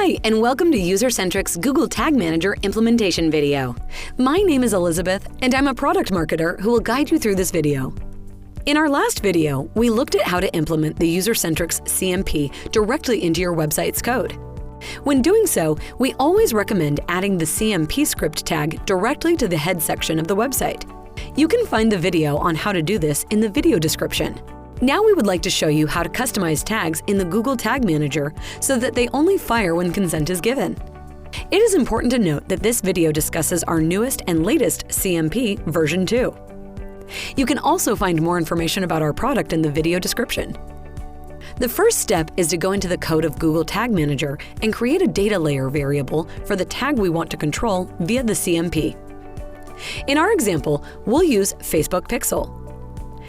Hi, and welcome to Usercentrics Google Tag Manager implementation video. My name is Elizabeth, and I'm a product marketer who will guide you through this video. In our last video, we looked at how to implement the Usercentrics CMP directly into your website's code. When doing so, we always recommend adding the CMP script tag directly to the head section of the website. You can find the video on how to do this in the video description. Now we would like to show you how to customize tags in the Google Tag Manager so that they only fire when consent is given. It is important to note that this video discusses our newest and latest CMP version 2. You can also find more information about our product in the video description. The first step is to go into the code of Google Tag Manager and create a data layer variable for the tag we want to control via the CMP. In our example, we'll use Facebook Pixel.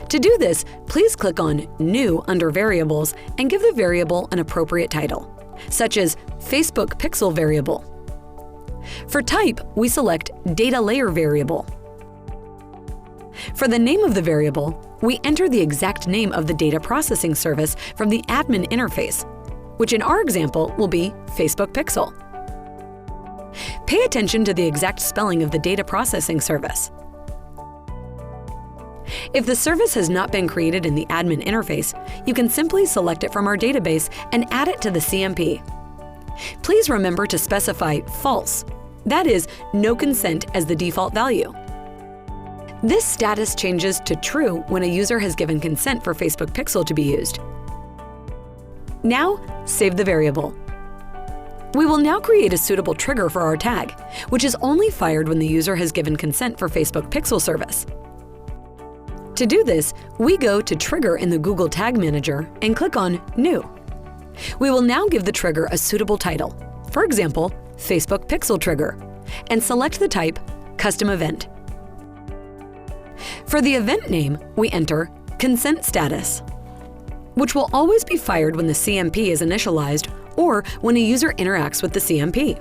To do this, please click on New under Variables and give the variable an appropriate title, such as Facebook Pixel Variable. For type, we select Data Layer Variable. For the name of the variable, we enter the exact name of the data processing service from the admin interface, which in our example will be Facebook Pixel. Pay attention to the exact spelling of the data processing service. If the service has not been created in the admin interface, you can simply select it from our database and add it to the CMP. Please remember to specify false, that is, no consent as the default value. This status changes to true when a user has given consent for Facebook Pixel to be used. Now, save the variable. We will now create a suitable trigger for our tag, which is only fired when the user has given consent for Facebook Pixel service. To do this, we go to Trigger in the Google Tag Manager and click on New. We will now give the trigger a suitable title, for example, Facebook Pixel Trigger, and select the type Custom Event. For the event name, we enter Consent Status, which will always be fired when the CMP is initialized or when a user interacts with the CMP.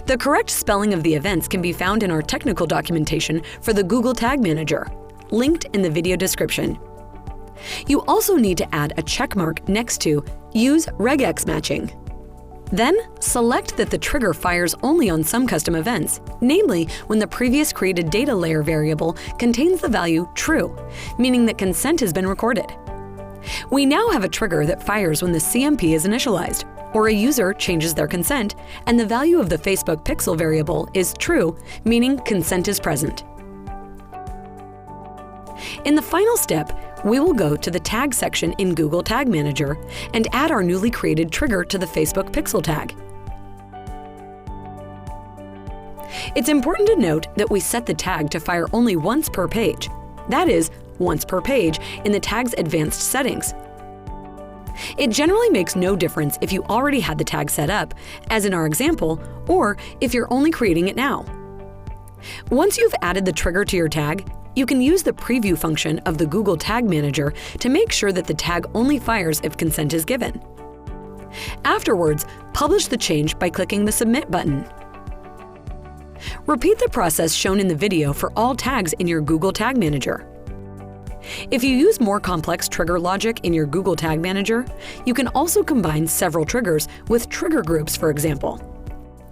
The correct spelling of the events can be found in our technical documentation for the Google Tag Manager, linked in the video description. You also need to add a checkmark next to Use regex matching. Then, select that the trigger fires only on some custom events, namely when the previous created data layer variable contains the value true, meaning that consent has been recorded. We now have a trigger that fires when the CMP is initialized, or a user changes their consent, and the value of the Facebook Pixel variable is true, meaning consent is present. In the final step, we will go to the Tag section in Google Tag Manager and add our newly created trigger to the Facebook Pixel tag. It's important to note that we set the tag to fire only once per page, that is, once per page in the tag's advanced settings. It generally makes no difference if you already had the tag set up, as in our example, or if you're only creating it now. Once you've added the trigger to your tag, you can use the preview function of the Google Tag Manager to make sure that the tag only fires if consent is given. Afterwards, publish the change by clicking the Submit button. Repeat the process shown in the video for all tags in your Google Tag Manager. If you use more complex trigger logic in your Google Tag Manager, you can also combine several triggers with trigger groups, for example.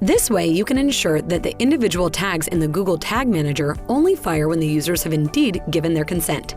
This way, you can ensure that the individual tags in the Google Tag Manager only fire when the users have indeed given their consent.